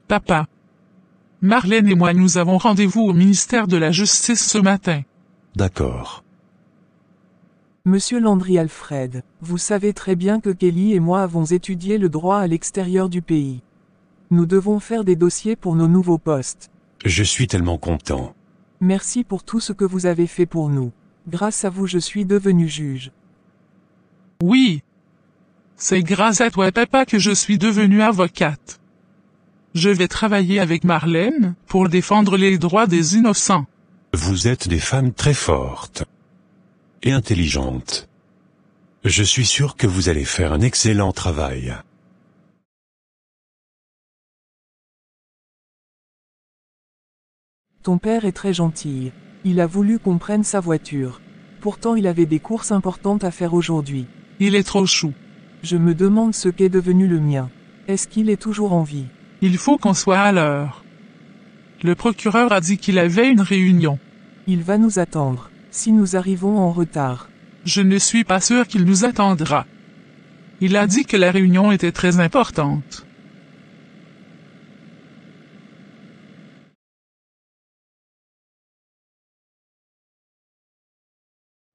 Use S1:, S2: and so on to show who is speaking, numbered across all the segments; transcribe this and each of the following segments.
S1: Papa. Marlène et moi nous avons rendez-vous au ministère de la Justice ce matin.
S2: D'accord.
S3: Monsieur Landry Alfred, vous savez très bien que Kelly et moi avons étudié le droit à l'extérieur du pays. Nous devons faire des dossiers pour nos nouveaux postes.
S2: Je suis tellement content.
S3: Merci pour tout ce que vous avez fait pour nous. Grâce à vous je suis devenu juge.
S1: Oui. C'est grâce à toi, papa, que je suis devenue avocate. Je vais travailler avec Marlène pour défendre les droits des innocents.
S2: Vous êtes des femmes très fortes et intelligentes. Je suis sûr que vous allez faire un excellent travail.
S3: Ton père est très gentil. Il a voulu qu'on prenne sa voiture. Pourtant il avait des courses importantes à faire aujourd'hui.
S1: Il est trop chou.
S3: Je me demande ce qu'est devenu le mien. Est-ce qu'il est toujours en vie?
S1: Il faut qu'on soit à l'heure. Le procureur a dit qu'il avait une réunion.
S3: Il va nous attendre, si nous arrivons en retard.
S1: Je ne suis pas sûr qu'il nous attendra. Il a dit que la réunion était très importante.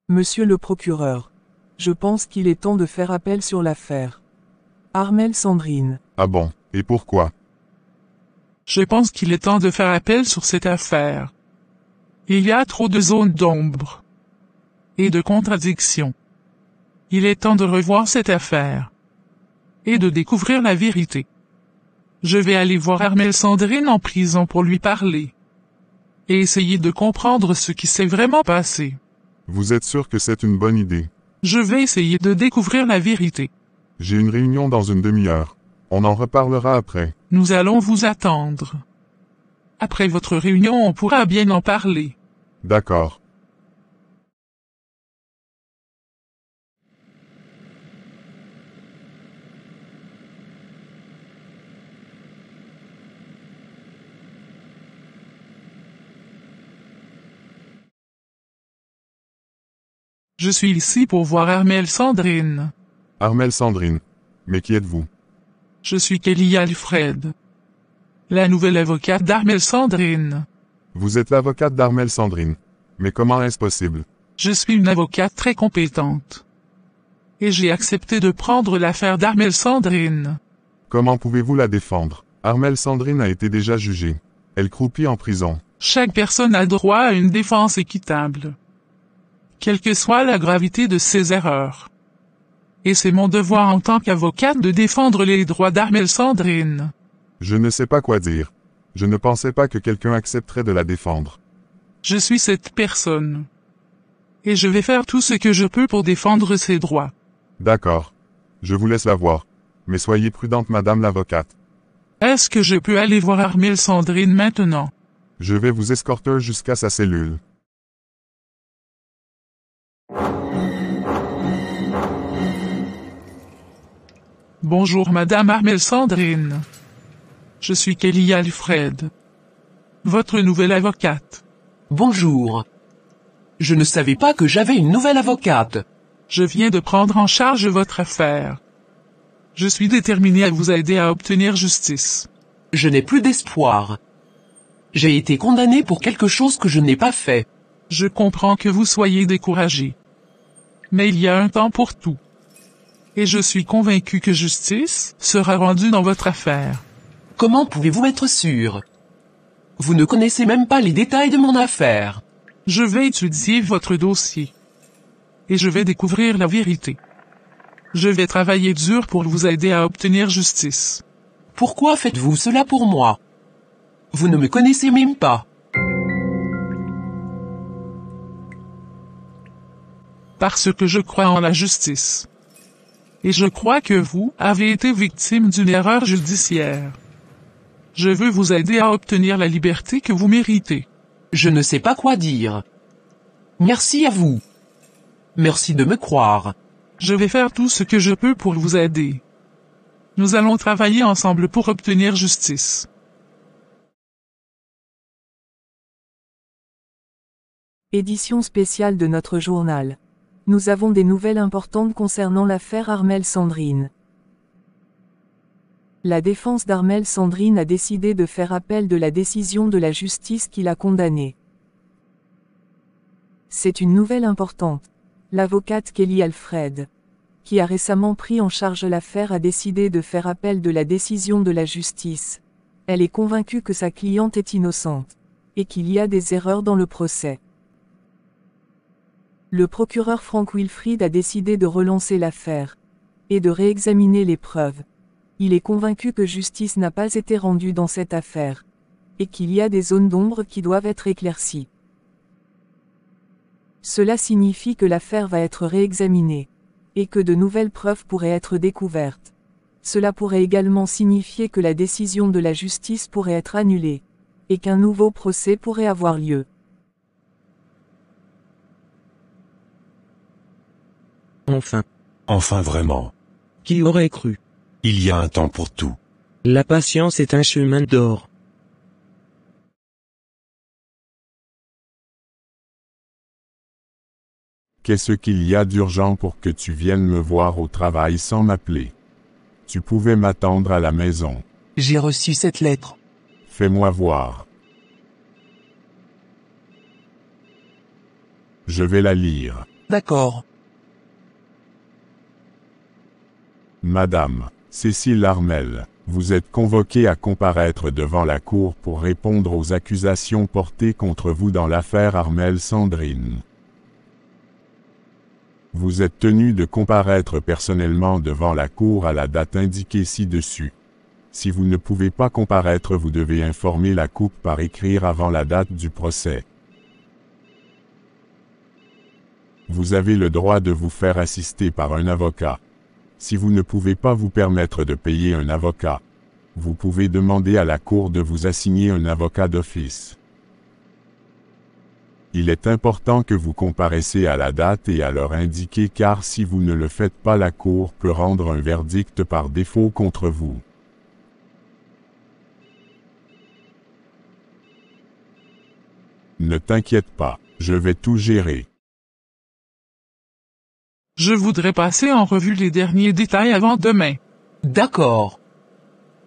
S3: Monsieur le procureur. Je pense qu'il est temps de faire appel sur l'affaire. Armelle Sandrine.
S4: Ah bon, et pourquoi?
S1: Je pense qu'il est temps de faire appel sur cette affaire. Il y a trop de zones d'ombre et de contradictions. Il est temps de revoir cette affaire et de découvrir la vérité. Je vais aller voir Armelle Sandrine en prison pour lui parler et essayer de comprendre ce qui s'est vraiment passé.
S4: Vous êtes sûr que c'est une bonne idée?
S1: Je vais essayer de découvrir la vérité.
S4: J'ai une réunion dans une demi-heure. On en reparlera après.
S1: Nous allons vous attendre. Après votre réunion, on pourra bien en parler.
S4: D'accord.
S1: Je suis ici pour voir Armelle Sandrine.
S4: Armelle Sandrine. Mais qui êtes-vous?
S1: Je suis Kelly Alfred, la nouvelle avocate d'Armelle Sandrine.
S4: Vous êtes l'avocate d'Armelle Sandrine. Mais comment est-ce possible?
S1: Je suis une avocate très compétente. Et j'ai accepté de prendre l'affaire d'Armelle Sandrine.
S4: Comment pouvez-vous la défendre? Armelle Sandrine a été déjà jugée. Elle croupit en prison.
S1: Chaque personne a droit à une défense équitable, quelle que soit la gravité de ses erreurs. Et c'est mon devoir en tant qu'avocate de défendre les droits d'Armelle Sandrine.
S4: Je ne sais pas quoi dire. Je ne pensais pas que quelqu'un accepterait de la défendre.
S1: Je suis cette personne. Et je vais faire tout ce que je peux pour défendre ses droits.
S4: D'accord. Je vous laisse la voir. Mais soyez prudente, madame l'avocate.
S1: Est-ce que je peux aller voir Armelle Sandrine maintenant?
S4: Je vais vous escorter jusqu'à sa cellule.
S1: Bonjour madame Armelle Sandrine. Je suis Kelly Alfred, votre nouvelle avocate.
S5: Bonjour. Je ne savais pas que j'avais une nouvelle avocate.
S1: Je viens de prendre en charge votre affaire. Je suis déterminé à vous aider à obtenir justice.
S5: Je n'ai plus d'espoir. J'ai été condamné pour quelque chose que je n'ai pas fait.
S1: Je comprends que vous soyez découragé. Mais il y a un temps pour tout. Et je suis convaincu que justice sera rendue dans votre affaire.
S5: Comment pouvez-vous être sûr? Vous ne connaissez même pas les détails de mon affaire.
S1: Je vais étudier votre dossier. Et je vais découvrir la vérité. Je vais travailler dur pour vous aider à obtenir justice.
S5: Pourquoi faites-vous cela pour moi? Vous ne me connaissez même pas.
S1: Parce que je crois en la justice. Et je crois que vous avez été victime d'une erreur judiciaire. Je veux vous aider à obtenir la liberté que vous méritez.
S5: Je ne sais pas quoi dire. Merci à vous. Merci de me croire.
S1: Je vais faire tout ce que je peux pour vous aider. Nous allons travailler ensemble pour obtenir justice.
S3: Édition spéciale de notre journal. Nous avons des nouvelles importantes concernant l'affaire Armelle Sandrine. La défense d'Armelle Sandrine a décidé de faire appel de la décision de la justice qui l'a condamnée. C'est une nouvelle importante. L'avocate Kelly Alfred, qui a récemment pris en charge l'affaire, a décidé de faire appel de la décision de la justice. Elle est convaincue que sa cliente est innocente, et qu'il y a des erreurs dans le procès. Le procureur Frank Wilfried a décidé de relancer l'affaire, et de réexaminer les preuves. Il est convaincu que justice n'a pas été rendue dans cette affaire, et qu'il y a des zones d'ombre qui doivent être éclaircies. Cela signifie que l'affaire va être réexaminée, et que de nouvelles preuves pourraient être découvertes. Cela pourrait également signifier que la décision de la justice pourrait être annulée, et qu'un nouveau procès pourrait avoir lieu.
S6: Enfin.
S2: Enfin vraiment.
S6: Qui aurait cru?
S2: Il y a un temps pour tout.
S6: La patience est un chemin d'or.
S4: Qu'est-ce qu'il y a d'urgent pour que tu viennes me voir au travail sans m'appeler? Tu pouvais m'attendre à la maison.
S5: J'ai reçu cette lettre.
S4: Fais-moi voir. Je vais la lire.
S5: D'accord.
S4: Madame Cécile Armelle, vous êtes convoquée à comparaître devant la cour pour répondre aux accusations portées contre vous dans l'affaire Armelle Sandrine. Vous êtes tenu de comparaître personnellement devant la cour à la date indiquée ci-dessus. Si vous ne pouvez pas comparaître, vous devez informer la coupe par écrit avant la date du procès. Vous avez le droit de vous faire assister par un avocat. Si vous ne pouvez pas vous permettre de payer un avocat, vous pouvez demander à la cour de vous assigner un avocat d'office. Il est important que vous comparaissiez à la date et à l'heure indiquée, car si vous ne le faites pas, la cour peut rendre un verdict par défaut contre vous. Ne t'inquiète pas, je vais tout gérer.
S1: Je voudrais passer en revue les derniers détails avant demain.
S5: D'accord.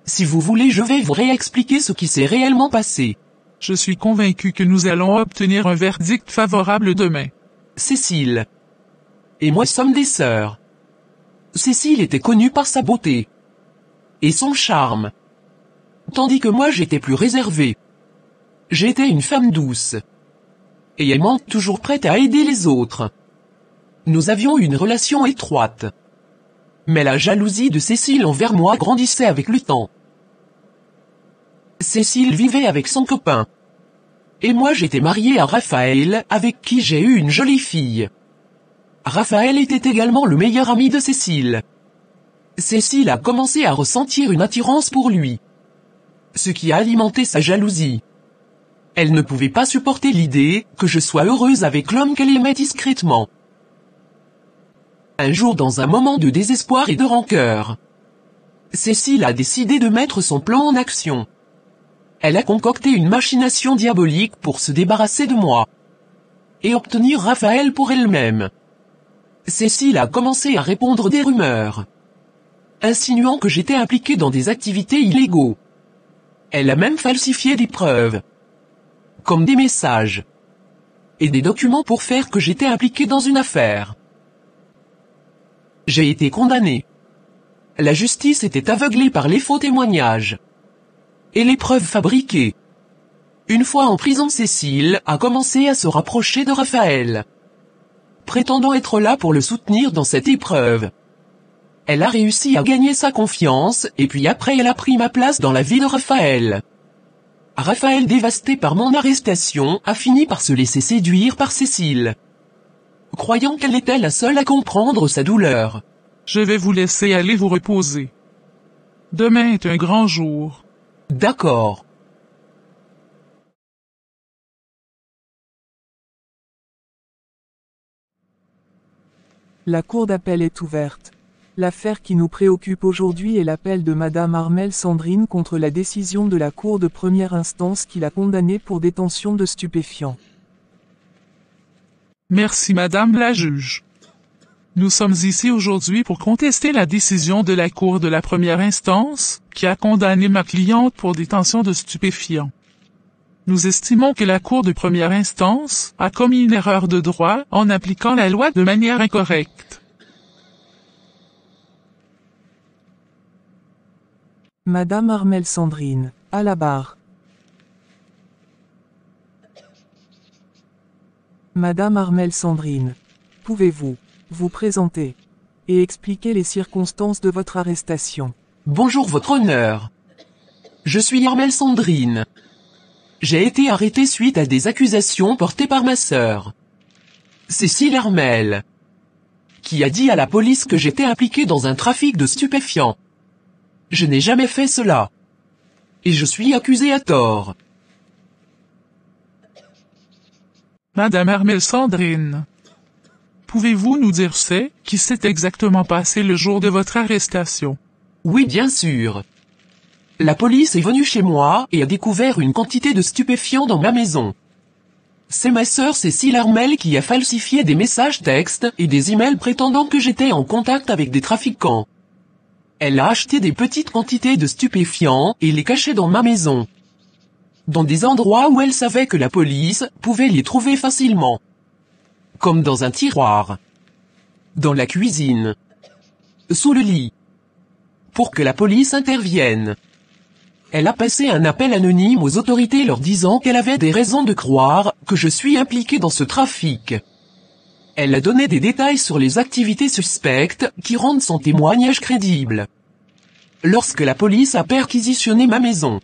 S5: Si vous voulez, je vais vous réexpliquer ce qui s'est réellement passé.
S1: Je suis convaincu que nous allons obtenir un verdict favorable demain.
S5: Cécile et moi sommes des sœurs. Cécile était connue par sa beauté et son charme, tandis que moi j'étais plus réservée. J'étais une femme douce et aimante, toujours prête à aider les autres. Nous avions une relation étroite. Mais la jalousie de Cécile envers moi grandissait avec le temps. Cécile vivait avec son copain. Et moi j'étais mariée à Raphaël, avec qui j'ai eu une jolie fille. Raphaël était également le meilleur ami de Cécile. Cécile a commencé à ressentir une attirance pour lui, ce qui a alimenté sa jalousie. Elle ne pouvait pas supporter l'idée que je sois heureuse avec l'homme qu'elle aimait discrètement. Un jour, dans un moment de désespoir et de rancœur, Cécile a décidé de mettre son plan en action. Elle a concocté une machination diabolique pour se débarrasser de moi et obtenir Raphaël pour elle-même. Cécile a commencé à répandre des rumeurs, insinuant que j'étais impliquée dans des activités illégaux. Elle a même falsifié des preuves, comme des messages et des documents pour faire que j'étais impliquée dans une affaire. J'ai été condamnée. La justice était aveuglée par les faux témoignages et les preuves fabriquées. Une fois en prison, Cécile a commencé à se rapprocher de Raphaël, prétendant être là pour le soutenir dans cette épreuve. Elle a réussi à gagner sa confiance, et puis après elle a pris ma place dans la vie de Raphaël. Raphaël, dévasté par mon arrestation, a fini par se laisser séduire par Cécile, croyant qu'elle était la seule à comprendre sa douleur.
S1: Je vais vous laisser aller vous reposer. Demain est un grand jour.
S5: D'accord.
S3: La cour d'appel est ouverte. L'affaire qui nous préoccupe aujourd'hui est l'appel de Madame Armelle Sandrine contre la décision de la cour de première instance qui l'a condamnée pour détention de stupéfiants.
S1: Merci Madame la juge. Nous sommes ici aujourd'hui pour contester la décision de la Cour de la première instance, qui a condamné ma cliente pour détention de stupéfiants. Nous estimons que la Cour de première instance a commis une erreur de droit en appliquant la loi de manière incorrecte.
S3: Madame Armelle Sandrine, à la barre. Madame Armelle Sandrine, pouvez-vous vous présenter et expliquer les circonstances de votre arrestation?
S5: Bonjour votre honneur. Je suis Armelle Sandrine. J'ai été arrêtée suite à des accusations portées par ma sœur, Cécile Armelle, qui a dit à la police que j'étais impliquée dans un trafic de stupéfiants. Je n'ai jamais fait cela. Et je suis accusée à tort.
S1: Madame Armelle Sandrine, pouvez-vous nous dire qui s'est exactement passé le jour de votre arrestation?
S5: Oui, bien sûr. La police est venue chez moi et a découvert une quantité de stupéfiants dans ma maison. C'est ma sœur Cécile Armelle qui a falsifié des messages textes et des emails prétendant que j'étais en contact avec des trafiquants. Elle a acheté des petites quantités de stupéfiants et les cachait dans ma maison, dans des endroits où elle savait que la police pouvait les trouver facilement, comme dans un tiroir, dans la cuisine, sous le lit, pour que la police intervienne. Elle a passé un appel anonyme aux autorités leur disant qu'elle avait des raisons de croire que je suis impliquée dans ce trafic. Elle a donné des détails sur les activités suspectes qui rendent son témoignage crédible. Lorsque la police a perquisitionné ma maison,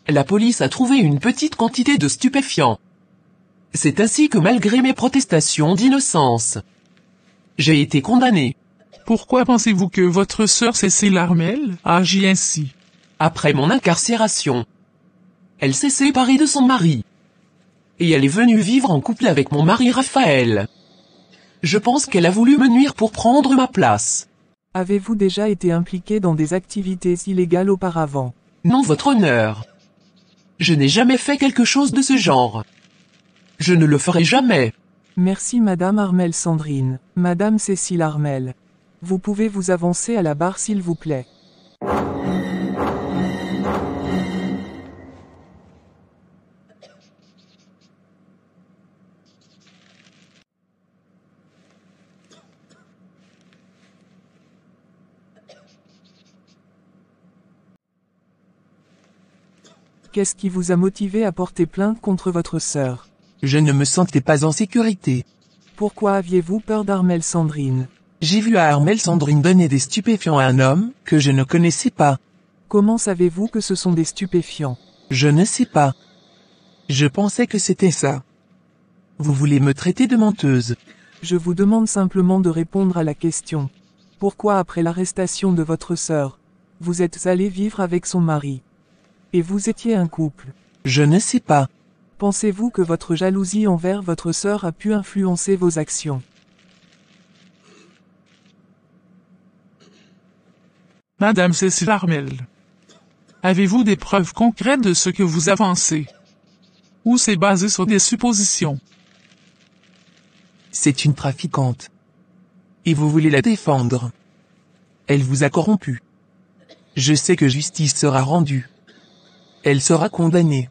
S5: la police a trouvé une petite quantité de stupéfiants. C'est ainsi que malgré mes protestations d'innocence, j'ai été condamné.
S1: Pourquoi pensez-vous que votre sœur Cécile Armelle a agi ainsi?
S5: Après mon incarcération, elle s'est séparée de son mari. Et elle est venue vivre en couple avec mon mari Raphaël. Je pense qu'elle a voulu me nuire pour prendre ma place.
S3: Avez-vous déjà été impliqué dans des activités illégales auparavant?
S5: Non, votre honneur. Je n'ai jamais fait quelque chose de ce genre. Je ne le ferai jamais.
S3: Merci Madame Armelle Sandrine. Madame Cécile Armelle, vous pouvez vous avancer à la barre s'il vous plaît. Qu'est-ce qui vous a motivé à porter plainte contre votre sœur?
S7: Je ne me sentais pas en sécurité.
S3: Pourquoi aviez-vous peur d'Armelle Sandrine?
S7: J'ai vu à Armelle Sandrine donner des stupéfiants à un homme que je ne connaissais pas.
S3: Comment savez-vous que ce sont des stupéfiants?
S7: Je ne sais pas. Je pensais que c'était ça. Vous voulez me traiter de menteuse?
S3: Je vous demande simplement de répondre à la question. Pourquoi après l'arrestation de votre sœur, vous êtes allé vivre avec son mari? Et vous étiez un couple.
S7: Je ne sais pas.
S3: Pensez-vous que votre jalousie envers votre sœur a pu influencer vos actions?
S1: Madame Cécile Armelle, avez-vous des preuves concrètes de ce que vous avancez? Ou c'est basé sur des suppositions?
S7: C'est une trafiquante. Et vous voulez la défendre. Elle vous a corrompu. Je sais que justice sera rendue. Elle sera condamnée.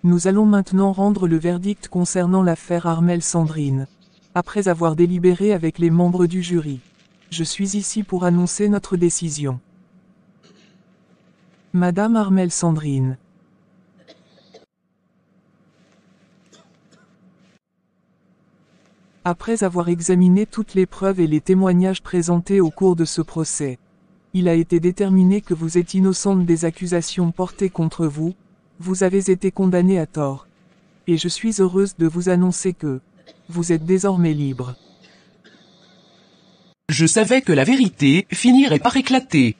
S3: Nous allons maintenant rendre le verdict concernant l'affaire Armelle Sandrine. Après avoir délibéré avec les membres du jury, je suis ici pour annoncer notre décision. Madame Armelle Sandrine. Après avoir examiné toutes les preuves et les témoignages présentés au cours de ce procès, il a été déterminé que vous êtes innocente des accusations portées contre vous, vous avez été condamnée à tort. Et je suis heureuse de vous annoncer que vous êtes désormais libre.
S5: Je savais que la vérité finirait par éclater.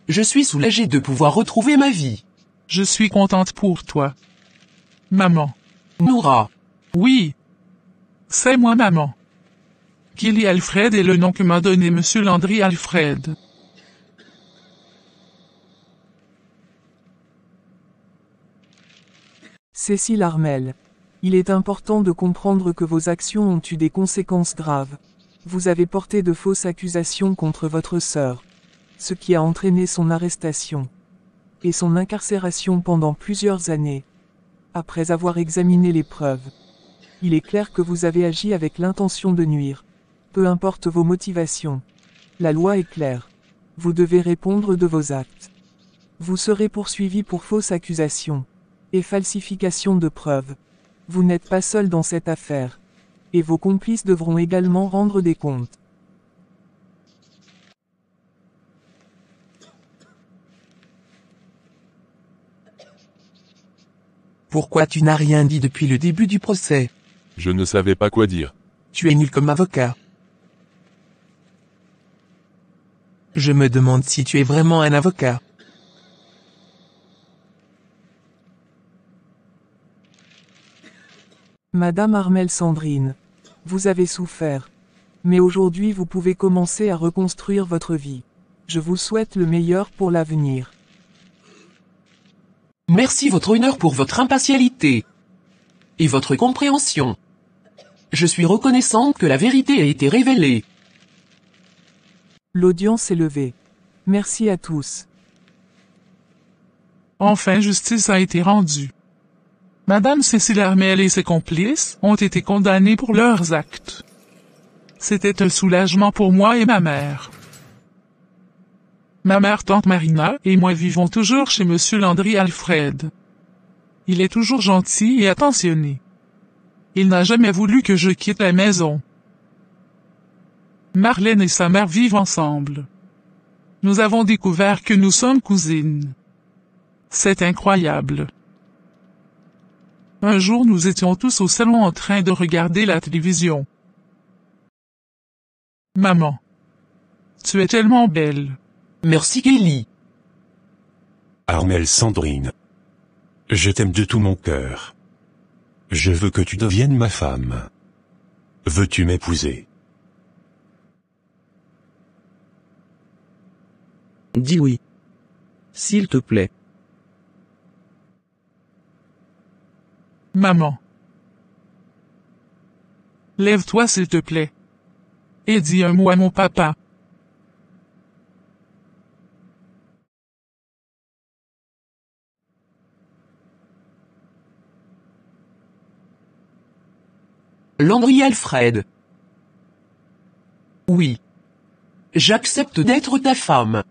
S5: Je suis soulagée de pouvoir retrouver ma vie.
S1: Je suis contente pour toi. Maman.
S5: Noura.
S1: Oui. C'est moi, maman. Kelly Alfred est le nom que m'a donné Monsieur Landry Alfred.
S3: Cécile Armelle. Il est important de comprendre que vos actions ont eu des conséquences graves. Vous avez porté de fausses accusations contre votre sœur, ce qui a entraîné son arrestation et son incarcération pendant plusieurs années. Après avoir examiné les preuves, il est clair que vous avez agi avec l'intention de nuire. Peu importe vos motivations. La loi est claire. Vous devez répondre de vos actes. Vous serez poursuivi pour fausses accusations et falsification de preuves. Vous n'êtes pas seul dans cette affaire. Et vos complices devront également rendre des comptes.
S7: Pourquoi tu n'as rien dit depuis le début du procès?
S8: Je ne savais pas quoi dire.
S7: Tu es nul comme avocat. Je me demande si tu es vraiment un avocat.
S3: Madame Armelle Sandrine, vous avez souffert. Mais aujourd'hui vous pouvez commencer à reconstruire votre vie. Je vous souhaite le meilleur pour l'avenir.
S5: Merci votre honneur pour votre impartialité et votre compréhension. Je suis reconnaissante que la vérité ait été révélée.
S3: L'audience est levée. Merci à tous.
S1: Enfin justice a été rendue. Madame Cécile Armelle et ses complices ont été condamnés pour leurs actes. C'était un soulagement pour moi et ma mère. Ma mère tante Marina et moi vivons toujours chez Monsieur Landry Alfred. Il est toujours gentil et attentionné. Il n'a jamais voulu que je quitte la maison. Marlène et sa mère vivent ensemble. Nous avons découvert que nous sommes cousines. C'est incroyable. Un jour nous étions tous au salon en train de regarder la télévision. Maman. Tu es tellement belle.
S5: Merci Kelly.
S2: Armelle Sandrine. Je t'aime de tout mon cœur. Je veux que tu deviennes ma femme. Veux-tu m'épouser?
S6: Dis oui. S'il te plaît.
S1: Maman. Lève-toi s'il te plaît. Et dis un mot à mon papa.
S5: Landry Alfred. Oui. J'accepte d'être ta femme.